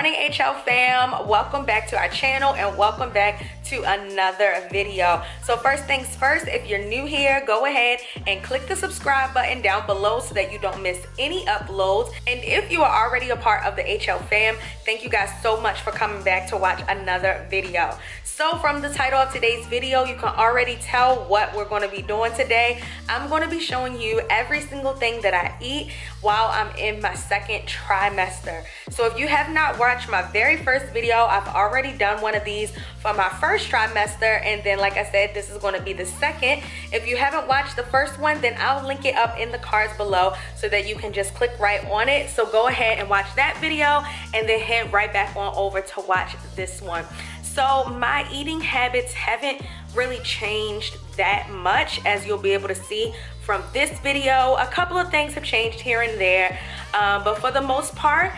morning, HL fam. Welcome back to our channel and welcome back to another video. So first things first, if you're new here, go ahead and click the subscribe button down below so that you don't miss any uploads. And if you are already a part of the HL fam, thank you guys so much for coming back to watch another video. So from the title of today's video, you can already tell what we're going to be doing today. I'm going to be showing you every single thing that I eat while I'm in my second trimester. So if you have not watched my very first video, I've already done one of these for my first trimester, and then like I said, this is going to be the second. If you haven't watched the first one, then I'll link it up in the cards below so that you can just click right on it. So go ahead and watch that video and then head right back on over to watch this one. So my eating habits haven't really changed that much, as you'll be able to see from this video. A couple of things have changed here and there, but for the most part,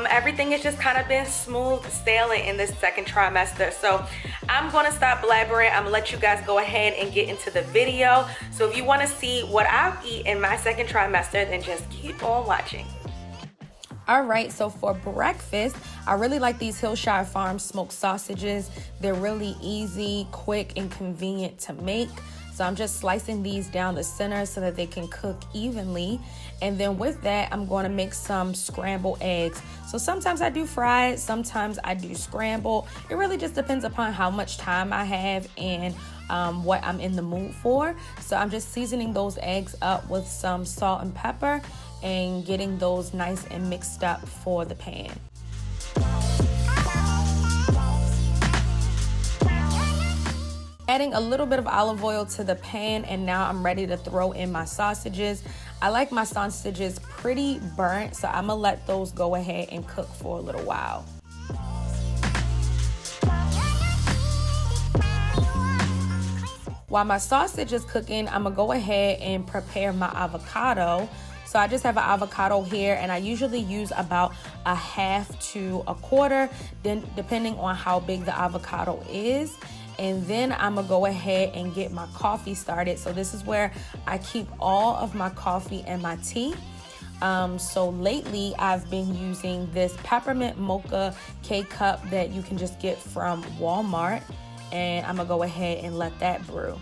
everything has just kind of been smooth sailing in this second trimester. So I'm going to stop blabbering. I'm going to let you guys go ahead and get into the video. So if you want to see what I eat in my second trimester, then just keep on watching. All right, so for breakfast, I really like these Hillshire Farm smoked sausages. They're really easy, quick, and convenient to make. So I'm just slicing these down the center so that they can cook evenly. And then with that, I'm going to make some scrambled eggs. So sometimes I do fried, sometimes I do scrambled. It really just depends upon how much time I have and what I'm in the mood for. So I'm just seasoning those eggs up with some salt and pepper and getting those nice and mixed up for the pan. Adding a little bit of olive oil to the pan, and now I'm ready to throw in my sausages. I like my sausages pretty burnt, so I'm gonna let those go ahead and cook for a little while. While my sausage is cooking, I'm gonna go ahead and prepare my avocado. So I just have an avocado here, and I usually use about a half to a quarter, then depending on how big the avocado is. And then I'm gonna go ahead and get my coffee started. So this is where I keep all of my coffee and my tea. So lately I've been using this peppermint mocha K-cup that you can just get from Walmart, and I'm gonna go ahead and let that brew.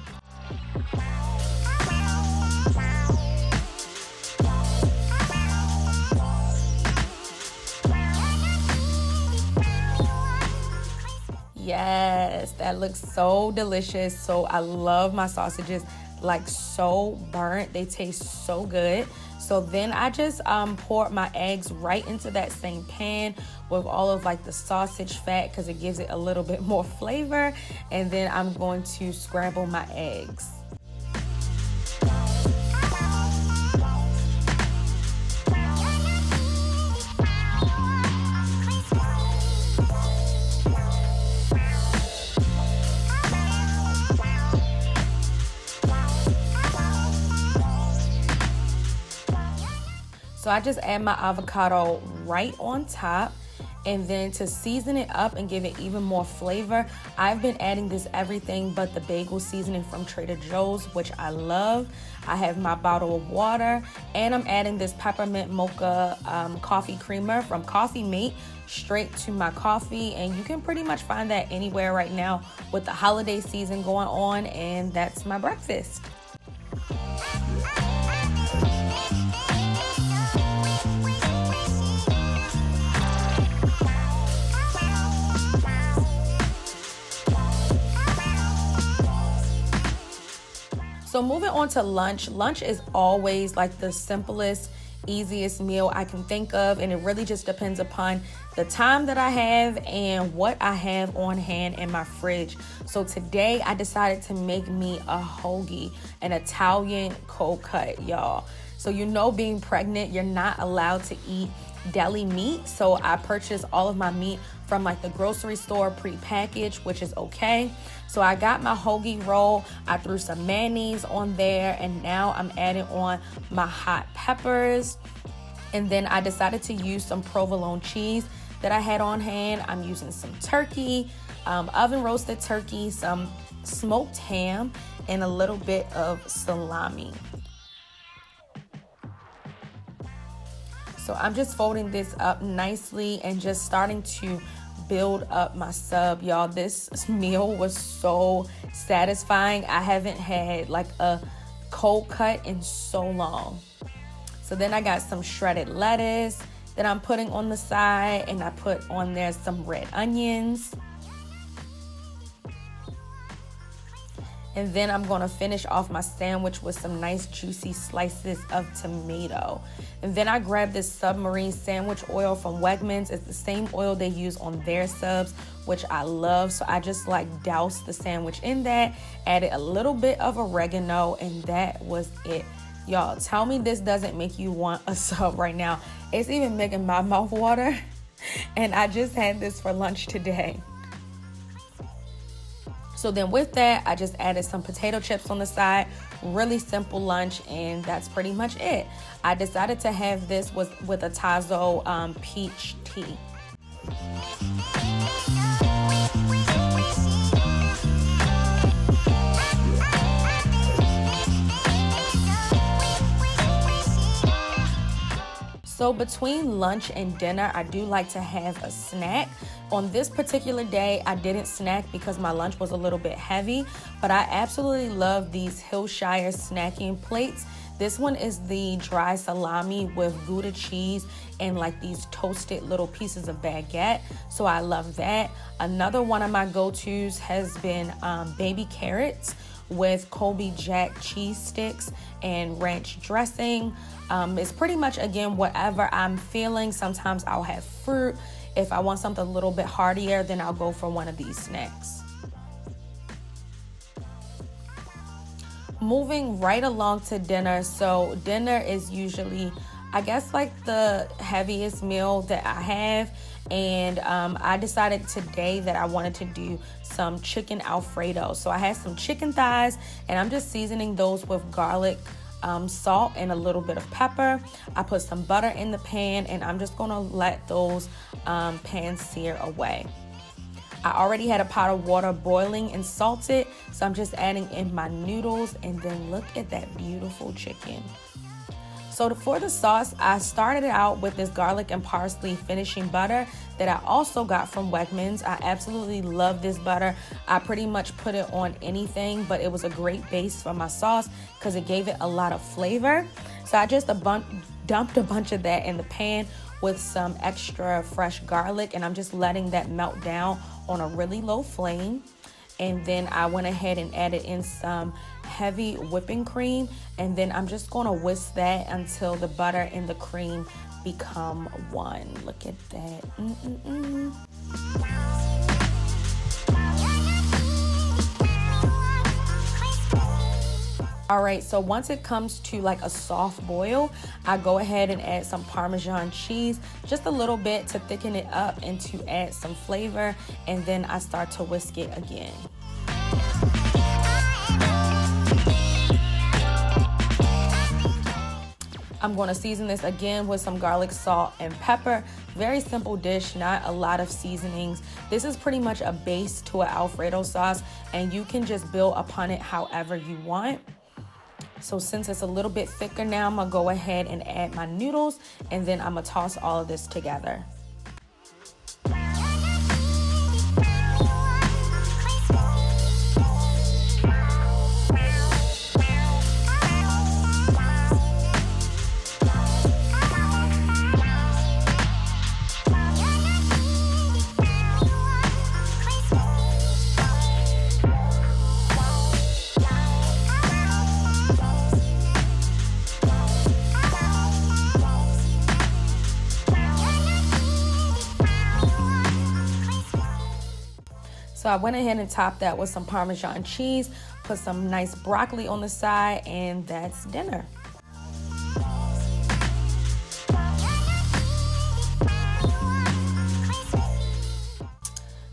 Yes, that looks so delicious. So I love my sausages, like so burnt. They taste so good. So then I just poured my eggs right into that same pan with all of like the sausage fat, because it gives it a little bit more flavor. And then I'm going to scramble my eggs. So I just add my avocado right on top, and then to season it up and give it even more flavor, I've been adding this everything but the bagel seasoning from Trader Joe's, which I love. I have my bottle of water, and I'm adding this peppermint mocha coffee creamer from Coffee Mate straight to my coffee, and you can pretty much find that anywhere right now with the holiday season going on. And that's my breakfast. So moving on to lunch. Lunch is always like the simplest, easiest meal I can think of, and it really just depends upon the time that I have and what I have on hand in my fridge. So today I decided to make me a hoagie, an Italian cold cut, y'all. So you know, being pregnant, you're not allowed to eat deli meat. So I purchased all of my meat from like the grocery store pre-packaged, which is okay. So I got my hoagie roll, I threw some mayonnaise on there, and now I'm adding on my hot peppers. And then I decided to use some provolone cheese that I had on hand. I'm using some turkey, oven roasted turkey, some smoked ham, and a little bit of salami. So I'm just folding this up nicely and just starting to build up my sub, y'all. This meal was so satisfying. I haven't had like a cold cut in so long. So then I got some shredded lettuce that I'm putting on the side, and I put on there some red onions. And then I'm gonna finish off my sandwich with some nice juicy slices of tomato. And then I grabbed this submarine sandwich oil from Wegmans. It's the same oil they use on their subs, which I love. So I just like doused the sandwich in that, added a little bit of oregano, and that was it. Y'all, tell me this doesn't make you want a sub right now. It's even making my mouth water. And I just had this for lunch today. So then with that, I just added some potato chips on the side. Really simple lunch, and that's pretty much it. I decided to have this with a Tazo peach tea. So between lunch and dinner, I do like to have a snack. On this particular day, I didn't snack because my lunch was a little bit heavy, but I absolutely love these Hillshire snacking plates. This one is the dry salami with Gouda cheese and like these toasted little pieces of baguette. So I love that. Another one of my go-tos has been baby carrots with Colby Jack cheese sticks and ranch dressing. It's pretty much, again, whatever I'm feeling. Sometimes I'll have fruit. If I want something a little bit heartier, then I'll go for one of these snacks. Moving right along to dinner. So dinner is usually, I guess, like the heaviest meal that I have. And I decided today that I wanted to do some chicken Alfredo. So I had some chicken thighs, and I'm just seasoning those with garlic, salt, and a little bit of pepper. I put some butter in the pan, and I'm just gonna let those pans sear away. I already had a pot of water boiling and salted, so I'm just adding in my noodles, and then look at that beautiful chicken. So for the sauce, I started out with this garlic and parsley finishing butter that I also got from Wegmans. I absolutely love this butter. I pretty much put it on anything, but it was a great base for my sauce because it gave it a lot of flavor. So I just dumped a bunch of that in the pan with some extra fresh garlic, and I'm just letting that melt down on a really low flame. And then I went ahead and added in some heavy whipping cream, and then I'm just going to whisk that until the butter and the cream become one. Look at that. All right, so once it comes to like a soft boil, I go ahead and add some Parmesan cheese, just a little bit to thicken it up and to add some flavor, and then I start to whisk it again. I'm going to season this again with some garlic, salt, and pepper. Very simple dish, not a lot of seasonings. This is pretty much a base to an Alfredo sauce, and you can just build upon it however you want. So since it's a little bit thicker now, I'm going to go ahead and add my noodles, and then I'm going to toss all of this together. So I went ahead and topped that with some Parmesan cheese, put some nice broccoli on the side, and that's dinner.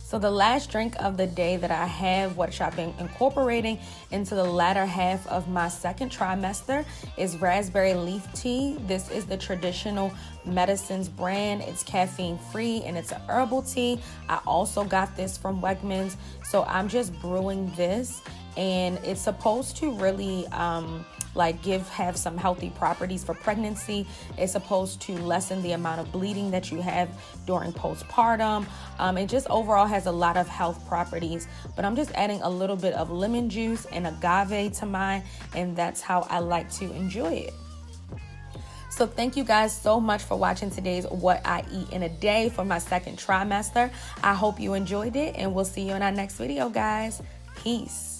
So the last drink of the day that I have, which I've been incorporating into the latter half of my second trimester, is raspberry leaf tea. This is the Traditional Medicines brand. It's caffeine free and it's an herbal tea. I also got this from Wegmans. So I'm just brewing this, and it's supposed to really like have some healthy properties for pregnancy. It's supposed to lessen the amount of bleeding that you have during postpartum. It just overall has a lot of health properties, but I'm just adding a little bit of lemon juice and agave to mine, and that's how I like to enjoy it. So thank you guys so much for watching today's What I Eat in a Day for my second trimester. I hope you enjoyed it, and we'll see you in our next video, guys. Peace.